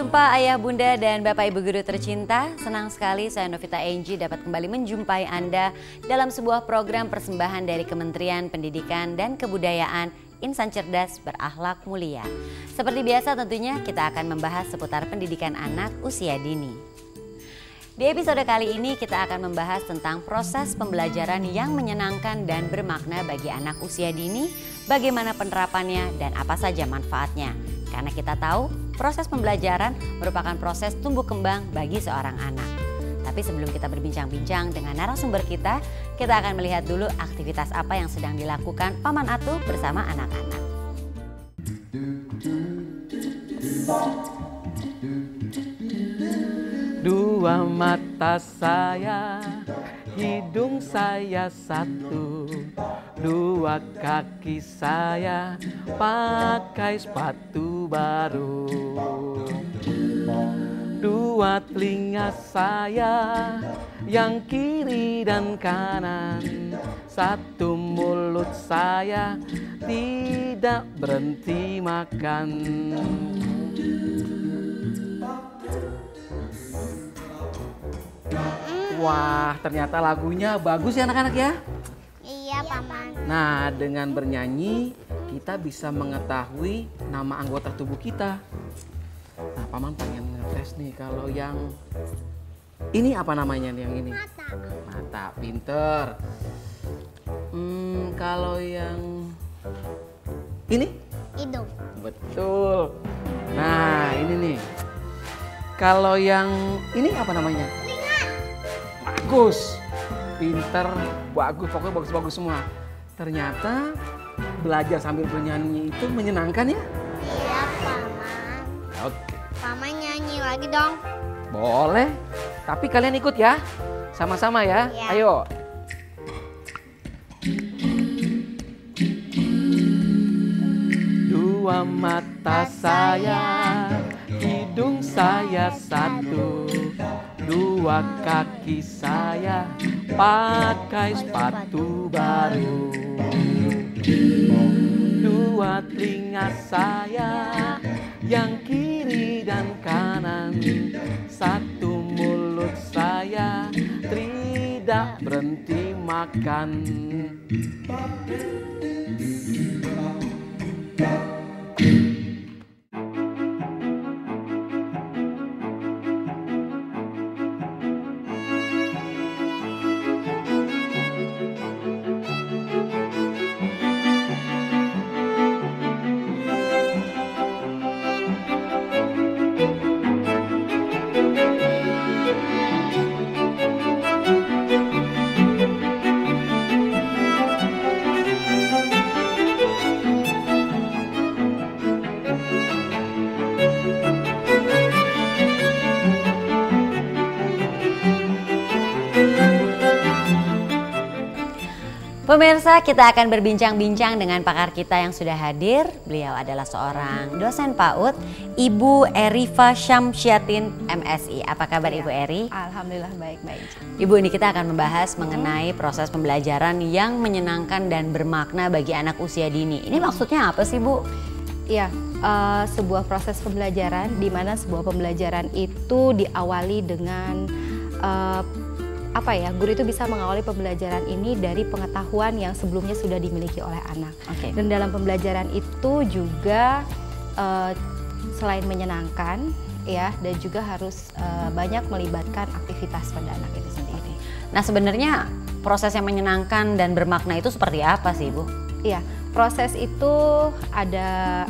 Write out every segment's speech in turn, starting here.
jumpa ayah, bunda, dan bapak ibu guru tercinta. Senang sekali saya Novita Enji dapat kembali menjumpai Anda dalam sebuah program persembahan dari Kementerian Pendidikan dan Kebudayaan Insan Cerdas Berakhlak Mulia. Seperti biasa tentunya kita akan membahas seputar pendidikan anak usia dini. Di episode kali ini kita akan membahas tentang proses pembelajaran yang menyenangkan dan bermakna bagi anak usia dini, bagaimana penerapannya dan apa saja manfaatnya. Karena kita tahu proses pembelajaran merupakan proses tumbuh kembang bagi seorang anak. Tapi sebelum kita berbincang-bincang dengan narasumber kita akan melihat dulu aktivitas apa yang sedang dilakukan Paman Atu bersama anak-anak. Dua mata saya, hidung saya satu, dua kaki saya pakai sepatu baru, dua telinga saya yang kiri dan kanan, satu mulut saya tidak berhenti makan. Wah, ternyata lagunya bagus ya anak-anak ya? Iya, Paman. Nah, dengan bernyanyi kita bisa mengetahui nama anggota tubuh kita. Nah, Paman pengen ngetes nih kalau yang ini apa namanya nih yang ini? Mata. Mata, pinter. Kalau yang ini? Hidung. Betul. Nah, ini nih. Kalau yang ini apa namanya? Bagus, pinter, bagus, pokoknya bagus-bagus semua. Ternyata belajar sambil bernyanyi itu menyenangkan ya? Iya, Paman. Oke. Paman nyanyi lagi dong. Boleh, tapi kalian ikut ya, sama-sama ya. Iya. Ayo. Dua mata saya, hidung saya satu, dua kaki saya pakai sepatu baru, dua telinga saya yang kiri dan kanan, satu mulut saya tidak berhenti makan. Pemirsa, kita akan berbincang-bincang dengan pakar kita yang sudah hadir. Beliau adalah seorang dosen PAUD, Ibu Erifa Syamsyatin MSI. Apa kabar Ibu Eri? Alhamdulillah baik-baik. Ibu, ini kita akan membahas mengenai proses pembelajaran yang menyenangkan dan bermakna bagi anak usia dini. Ini maksudnya apa sih Bu? Iya, sebuah proses pembelajaran di mana sebuah pembelajaran itu diawali dengan guru itu bisa mengawali pembelajaran ini dari pengetahuan yang sebelumnya sudah dimiliki oleh anak. Oke. Dan dalam pembelajaran itu juga selain menyenangkan ya, dan juga harus banyak melibatkan aktivitas pada anak itu sendiri. Nah, sebenarnya proses yang menyenangkan dan bermakna itu seperti apa sih Bu? Iya, proses itu ada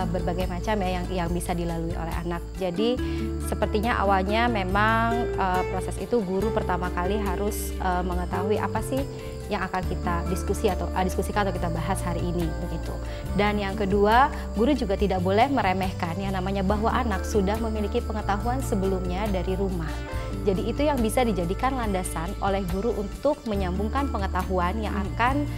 berbagai macam ya yang bisa dilalui oleh anak. Jadi sepertinya awalnya memang proses itu guru pertama kali harus mengetahui apa sih yang akan kita diskusikan atau kita bahas hari ini begitu. Dan yang kedua, guru juga tidak boleh meremehkan yang namanya bahwa anak sudah memiliki pengetahuan sebelumnya dari rumah. Jadi itu yang bisa dijadikan landasan oleh guru untuk menyambungkan pengetahuan yang akan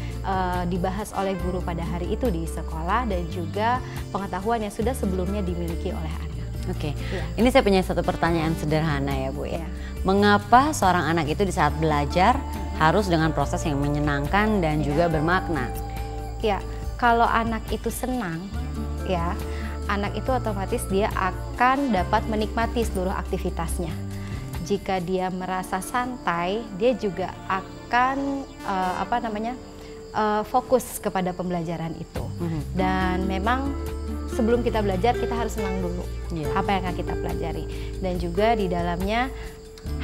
dibahas oleh guru pada hari itu di sekolah dan juga pengetahuan yang sudah sebelumnya dimiliki oleh anak. Oke, Ya. Ini saya punya satu pertanyaan sederhana ya Bu ya. Mengapa seorang anak itu di saat belajar harus dengan proses yang menyenangkan dan juga bermakna? Ya, kalau anak itu senang, ya anak itu otomatis dia akan dapat menikmati seluruh aktivitasnya. Jika dia merasa santai, dia juga akan fokus kepada pembelajaran itu. Dan memang sebelum kita belajar kita harus senang dulu apa yang akan kita pelajari. Dan juga di dalamnya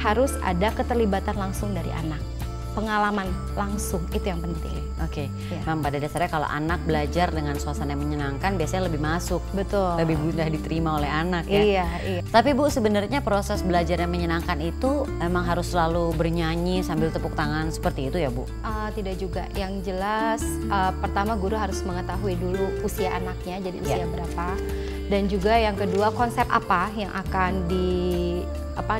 harus ada keterlibatan langsung dari anak. Pengalaman langsung itu yang penting. Oke. Memang pada dasarnya kalau anak belajar dengan suasana yang menyenangkan biasanya lebih masuk. Betul. Lebih mudah diterima oleh anak ya. Iya. Tapi Bu, sebenarnya proses belajar yang menyenangkan itu emang harus selalu bernyanyi sambil tepuk tangan seperti itu ya Bu? Tidak juga. Yang jelas pertama guru harus mengetahui dulu usia anaknya, jadi usia berapa. Dan juga yang kedua konsep apa yang akan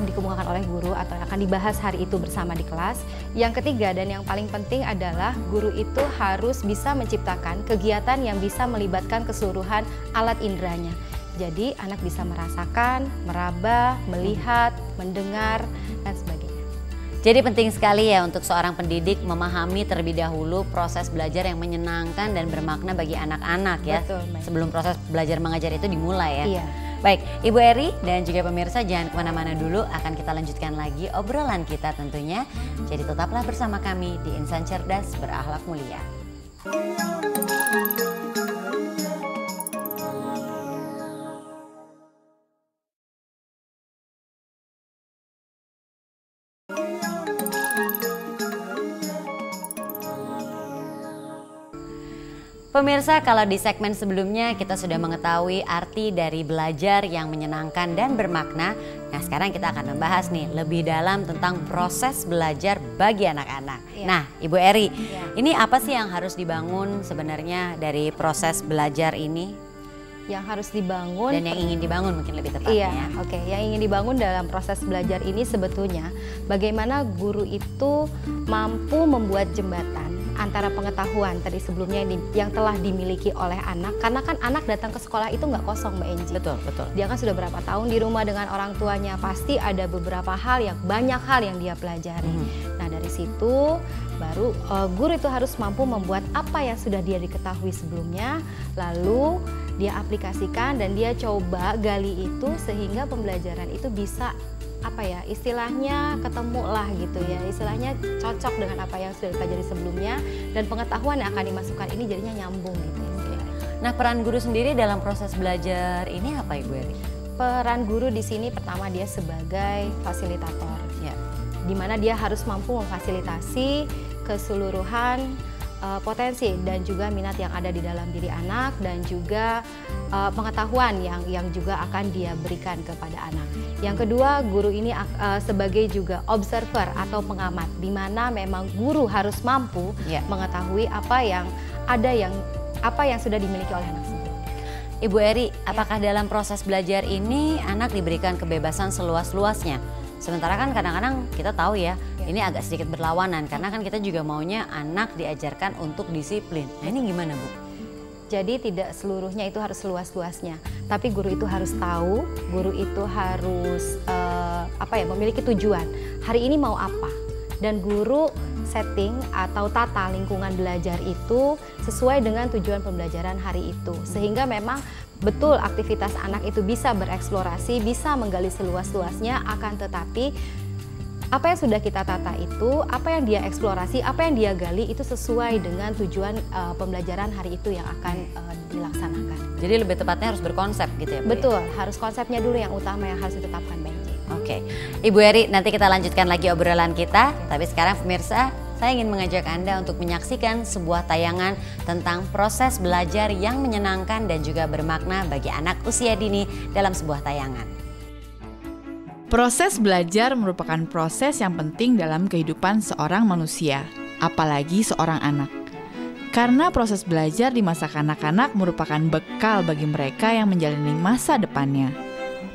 dikemukakan oleh guru atau yang akan dibahas hari itu bersama di kelas. Yang ketiga dan yang paling penting adalah guru itu harus bisa menciptakan kegiatan yang bisa melibatkan keseluruhan alat inderanya. Jadi anak bisa merasakan, meraba, melihat, mendengar, dan sebagainya. Jadi penting sekali ya untuk seorang pendidik memahami terlebih dahulu proses belajar yang menyenangkan dan bermakna bagi anak-anak ya. Betul, sebelum proses belajar mengajar itu dimulai ya. Iya. Baik, Ibu Eri dan juga pemirsa jangan kemana-mana dulu, akan kita lanjutkan lagi obrolan kita tentunya. Jadi tetaplah bersama kami di Insan Cerdas Berakhlak Mulia. Pemirsa, kalau di segmen sebelumnya kita sudah mengetahui arti dari belajar yang menyenangkan dan bermakna. Nah, sekarang kita akan membahas nih lebih dalam tentang proses belajar bagi anak-anak. Nah, Ibu Eri, ini apa sih yang harus dibangun sebenarnya dari proses belajar ini? Yang harus dibangun dan yang ingin dibangun mungkin lebih tepatnya. Yang ingin dibangun dalam proses belajar ini sebetulnya bagaimana guru itu mampu membuat jembatan antara pengetahuan tadi sebelumnya yang telah dimiliki oleh anak, karena kan anak datang ke sekolah itu nggak kosong, Mbak Enji. Betul. Dia kan sudah berapa tahun di rumah dengan orang tuanya, pasti ada beberapa hal banyak hal yang dia pelajari. Nah, dari situ baru guru itu harus mampu membuat apa yang sudah dia diketahui sebelumnya, lalu dia aplikasikan dan dia coba gali itu sehingga pembelajaran itu bisa istilahnya ketemu lah gitu ya, istilahnya cocok dengan apa yang sudah dipelajari sebelumnya dan pengetahuan yang akan dimasukkan ini jadinya nyambung gitu ya. Nah, peran guru sendiri dalam proses belajar ini apa Ibu Eri? Peran guru di sini pertama dia sebagai fasilitator ya, di mana dia harus mampu memfasilitasi keseluruhan potensi dan juga minat yang ada di dalam diri anak dan juga pengetahuan yang juga akan dia berikan kepada anak. Yang kedua, guru ini sebagai juga observer atau pengamat, di mana memang guru harus mampu mengetahui apa yang sudah dimiliki oleh anak sendiri. Ibu Eri, apakah dalam proses belajar ini anak diberikan kebebasan seluas-luasnya? Sementara kan kadang-kadang kita tahu ya, ini agak sedikit berlawanan karena kan kita juga maunya anak diajarkan untuk disiplin. Nah, ini gimana Bu? Jadi tidak seluruhnya itu harus luas-luasnya, tapi guru itu harus tahu, guru itu harus memiliki tujuan. Hari ini mau apa? Dan guru setting atau tata lingkungan belajar itu sesuai dengan tujuan pembelajaran hari itu. Sehingga memang betul aktivitas anak itu bisa bereksplorasi, bisa menggali seluas-luasnya, akan tetapi apa yang sudah kita tata itu, apa yang dia eksplorasi, apa yang dia gali itu sesuai dengan tujuan pembelajaran hari itu yang akan dilaksanakan. Jadi lebih tepatnya harus berkonsep gitu ya Bu? Betul, harus konsepnya dulu yang utama yang harus ditetapkan Benji. Oke, Ibu Eri, nanti kita lanjutkan lagi obrolan kita. Tapi sekarang pemirsa, saya ingin mengajak Anda untuk menyaksikan sebuah tayangan tentang proses belajar yang menyenangkan dan juga bermakna bagi anak usia dini dalam sebuah tayangan. Proses belajar merupakan proses yang penting dalam kehidupan seorang manusia, apalagi seorang anak. Karena proses belajar di masa kanak-kanak merupakan bekal bagi mereka yang menjalani masa depannya.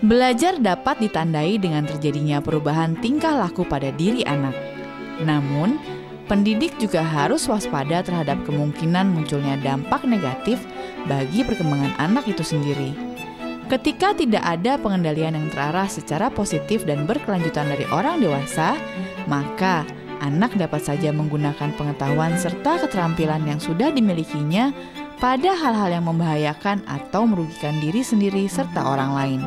Belajar dapat ditandai dengan terjadinya perubahan tingkah laku pada diri anak. Namun, pendidik juga harus waspada terhadap kemungkinan munculnya dampak negatif bagi perkembangan anak itu sendiri. Ketika tidak ada pengendalian yang terarah secara positif dan berkelanjutan dari orang dewasa, maka anak dapat saja menggunakan pengetahuan serta keterampilan yang sudah dimilikinya pada hal-hal yang membahayakan atau merugikan diri sendiri serta orang lain.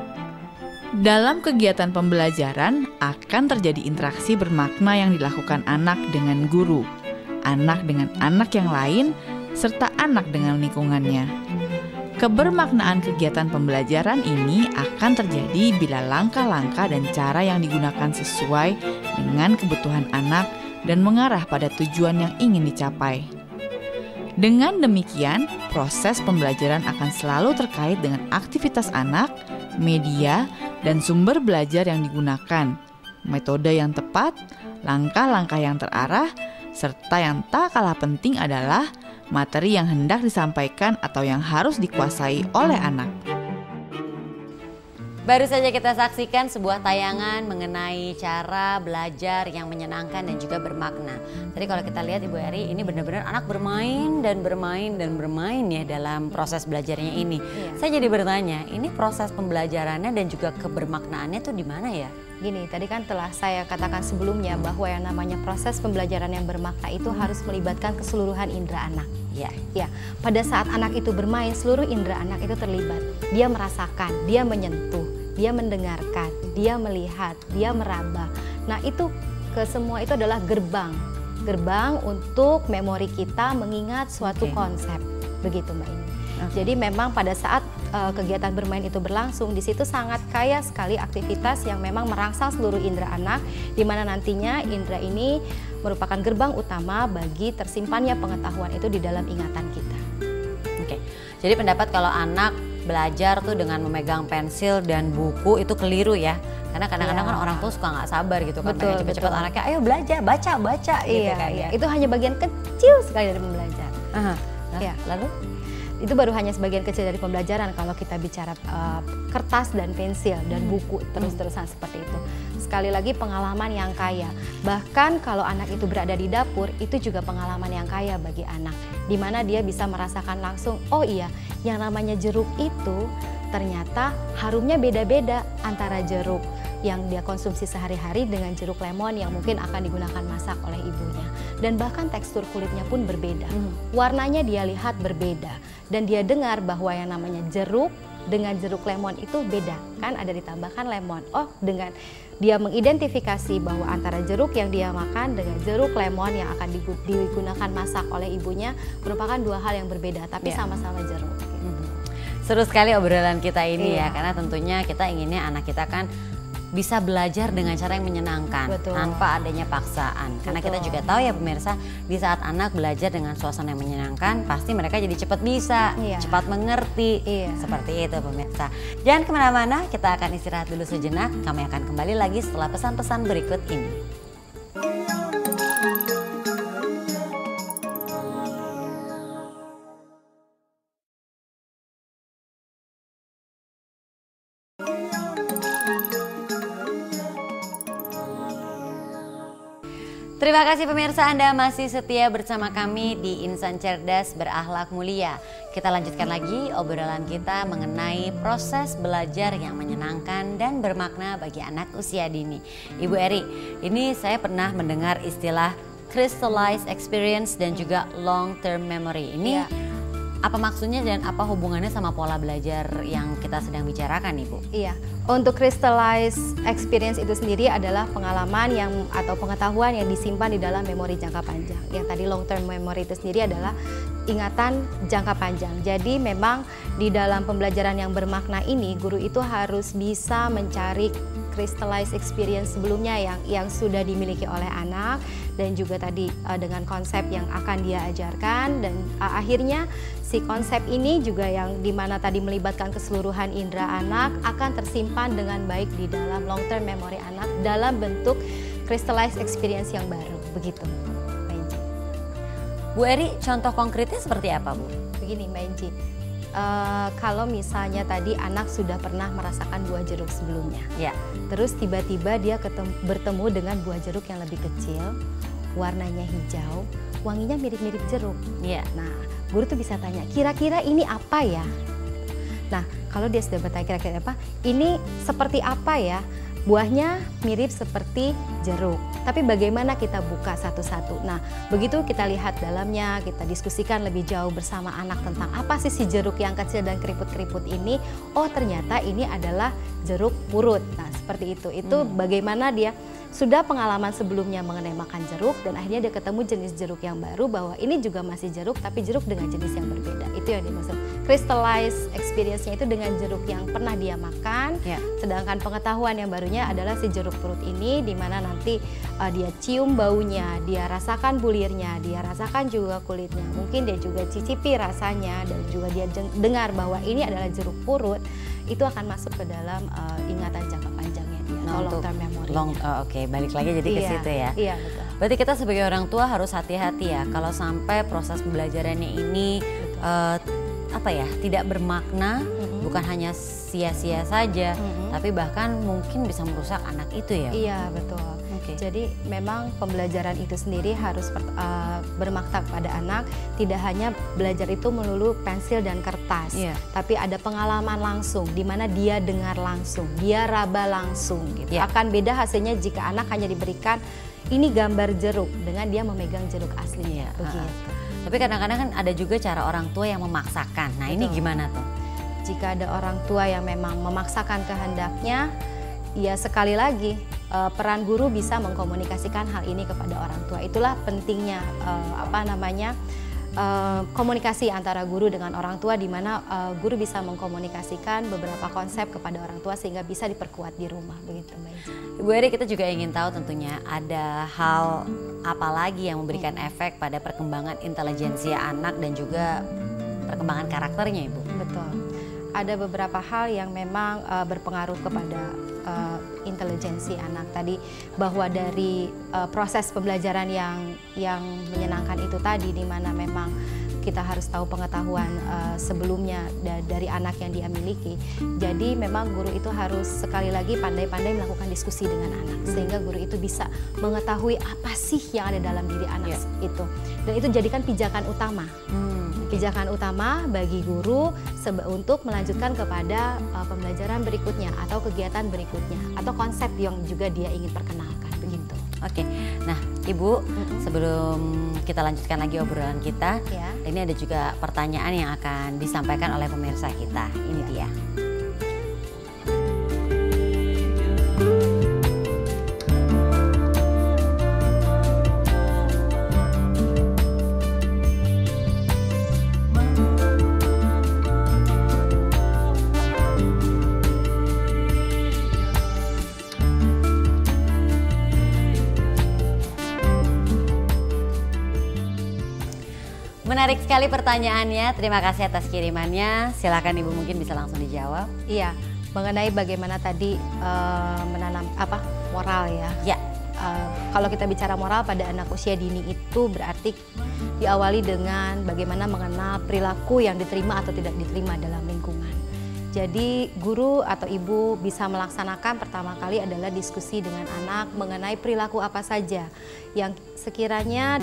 Dalam kegiatan pembelajaran akan terjadi interaksi bermakna yang dilakukan anak dengan guru, anak dengan anak yang lain, serta anak dengan lingkungannya. Kebermaknaan kegiatan pembelajaran ini akan terjadi bila langkah-langkah dan cara yang digunakan sesuai dengan kebutuhan anak dan mengarah pada tujuan yang ingin dicapai. Dengan demikian, proses pembelajaran akan selalu terkait dengan aktivitas anak, media, dan sumber belajar yang digunakan, metode yang tepat, langkah-langkah yang terarah, serta yang tak kalah penting adalah materi yang hendak disampaikan atau yang harus dikuasai oleh anak. Baru saja kita saksikan sebuah tayangan mengenai cara belajar yang menyenangkan dan juga bermakna. Tadi kalau kita lihat Ibu Eri, ini benar-benar anak bermain dan bermain ya dalam proses belajarnya ini. Saya jadi bertanya, ini proses pembelajarannya dan juga kebermaknaannya tuh di mana ya? Gini, tadi kan telah saya katakan sebelumnya bahwa yang namanya proses pembelajaran yang bermakna itu harus melibatkan keseluruhan indera anak. Ya, pada saat anak itu bermain, seluruh indera anak itu terlibat. Dia merasakan, dia menyentuh, dia mendengarkan, dia melihat, dia meraba. Nah, itu semua itu adalah gerbang untuk memori kita mengingat suatu konsep. Begitu Mbak Ini. Jadi memang pada saat kegiatan bermain itu berlangsung, di situ sangat kaya sekali aktivitas yang memang merangsang seluruh indera anak, di mana nantinya indera ini merupakan gerbang utama bagi tersimpannya pengetahuan itu di dalam ingatan kita. Oke, jadi pendapat kalau anak belajar tuh dengan memegang pensil dan buku itu keliru ya. Karena kadang-kadang kan orang tuh suka nggak sabar gitu kan, pengen cepet-cepet anaknya, ayo belajar, baca gitu kan ya. Itu hanya bagian kecil sekali dari pembelajaran. Lalu? Itu baru hanya sebagian kecil dari pembelajaran kalau kita bicara kertas dan pensil dan buku terus-terusan seperti itu. Sekali lagi pengalaman yang kaya. Bahkan kalau anak itu berada di dapur, itu juga pengalaman yang kaya bagi anak. Di mana dia bisa merasakan langsung, oh iya, yang namanya jeruk itu ternyata harumnya beda-beda antara jeruk yang dia konsumsi sehari-hari dengan jeruk lemon yang mungkin akan digunakan masak oleh ibunya. Dan bahkan tekstur kulitnya pun berbeda. Warnanya dia lihat berbeda. Dan dia dengar bahwa yang namanya jeruk dengan jeruk lemon itu beda. Kan ada ditambahkan lemon. Oh, dengan dia mengidentifikasi bahwa antara jeruk yang dia makan dengan jeruk lemon yang akan digunakan masak oleh ibunya merupakan dua hal yang berbeda, tapi sama-sama jeruk. Seru sekali obrolan kita ini ya, karena tentunya kita inginnya anak kita kan bisa belajar dengan cara yang menyenangkan. Tanpa adanya paksaan. Karena kita juga tahu ya pemirsa, di saat anak belajar dengan suasana yang menyenangkan, pasti mereka jadi cepat bisa, cepat mengerti. Seperti itu pemirsa. Jangan kemana-mana, kita akan istirahat dulu sejenak. Kami akan kembali lagi setelah pesan-pesan berikut ini. Terima kasih pemirsa, Anda masih setia bersama kami di Insan Cerdas Berakhlak Mulia. Kita lanjutkan lagi obrolan kita mengenai proses belajar yang menyenangkan dan bermakna bagi anak usia dini. Ibu Eri, ini saya pernah mendengar istilah crystallized experience dan juga long term memory. Ini apa maksudnya dan apa hubungannya sama pola belajar yang kita sedang bicarakan, Ibu? Iya, untuk crystallized experience itu sendiri adalah pengalaman yang atau pengetahuan yang disimpan di dalam memori jangka panjang. Yang tadi long term memory itu sendiri adalah ingatan jangka panjang. Jadi memang di dalam pembelajaran yang bermakna ini, guru itu harus bisa mencari crystallized experience sebelumnya yang sudah dimiliki oleh anak, dan juga tadi dengan konsep yang akan dia ajarkan, dan akhirnya si konsep ini juga yang dimana tadi melibatkan keseluruhan indera anak akan tersimpan dengan baik di dalam long term memory anak dalam bentuk crystallized experience yang baru. Begitu Mbak Inci. Bu Eri, contoh konkretnya seperti apa Bu? Begini Mbak Inci, kalau misalnya tadi anak sudah pernah merasakan buah jeruk sebelumnya, terus tiba-tiba dia bertemu dengan buah jeruk yang lebih kecil, warnanya hijau, wanginya mirip-mirip jeruk. Nah, guru tuh bisa tanya, kira-kira ini apa ya? Nah, kalau dia sudah bertanya kira-kira apa, ini seperti apa ya? Buahnya mirip seperti jeruk, tapi bagaimana kita buka satu-satu. Nah, begitu kita lihat dalamnya, kita diskusikan lebih jauh bersama anak tentang apa sih si jeruk yang kecil dan keriput-keriput ini. Oh, ternyata ini adalah jeruk purut. Nah, seperti itu. Itu bagaimana dia sudah pengalaman sebelumnya mengenai makan jeruk dan akhirnya dia ketemu jenis jeruk yang baru, bahwa ini juga masih jeruk tapi jeruk dengan jenis yang berbeda. Itu yang dimaksud. Crystallize experience-nya itu dengan jeruk yang pernah dia makan, sedangkan pengetahuan yang barunya adalah si jeruk purut ini, di mana nanti dia cium baunya, dia rasakan bulirnya, dia rasakan juga kulitnya, mungkin dia juga cicipi rasanya, dan juga dia dengar bahwa ini adalah jeruk purut. Itu akan masuk ke dalam ingatan jangka panjangnya dia, atau long term memory. Oke, balik lagi jadi ke situ ya. Iya, betul. Berarti kita sebagai orang tua harus hati-hati ya kalau sampai proses pembelajarannya ini tidak bermakna, bukan hanya sia-sia saja, tapi bahkan mungkin bisa merusak anak itu ya. Iya, betul. Jadi memang pembelajaran itu sendiri harus bermakna pada anak, tidak hanya belajar itu melulu pensil dan kertas, tapi ada pengalaman langsung, di mana dia dengar langsung, dia raba langsung gitu. Akan beda hasilnya jika anak hanya diberikan ini gambar jeruk dengan dia memegang jeruk aslinya. Begitu. Tapi kadang-kadang kan ada juga cara orang tua yang memaksakan. Nah, ini gimana tuh? Jika ada orang tua yang memang memaksakan kehendaknya, ya sekali lagi peran guru bisa mengkomunikasikan hal ini kepada orang tua. Itulah pentingnya komunikasi antara guru dengan orang tua, di mana guru bisa mengkomunikasikan beberapa konsep kepada orang tua sehingga bisa diperkuat di rumah, begitu Mbak Iji. Ibu Eri, kita juga ingin tahu tentunya ada hal apa lagi yang memberikan efek pada perkembangan intelijensia anak dan juga perkembangan karakternya, Ibu. Betul. Ada beberapa hal yang memang berpengaruh kepada intelijensi anak tadi, bahwa dari proses pembelajaran yang menyenangkan itu tadi, di mana memang kita harus tahu pengetahuan sebelumnya dari anak yang dia miliki. Jadi memang guru itu harus sekali lagi pandai-pandai melakukan diskusi dengan anak, sehingga guru itu bisa mengetahui apa sih yang ada dalam diri anak itu, dan itu jadikan pijakan utama. Pijakan utama bagi guru untuk melanjutkan kepada pembelajaran berikutnya atau kegiatan berikutnya atau konsep yang juga dia ingin perkenalkan, begitu. Oke, nah Ibu, sebelum kita lanjutkan lagi obrolan kita, ini ada juga pertanyaan yang akan disampaikan oleh pemirsa kita. Ini dia. Menarik sekali pertanyaannya, terima kasih atas kirimannya. Silakan Ibu, mungkin bisa langsung dijawab. Iya, mengenai bagaimana tadi menanam moral ya. Kalau kita bicara moral pada anak usia dini itu berarti diawali dengan bagaimana mengenal perilaku yang diterima atau tidak diterima dalam lingkungan. Jadi guru atau ibu bisa melaksanakan pertama kali adalah diskusi dengan anak mengenai perilaku apa saja yang sekiranya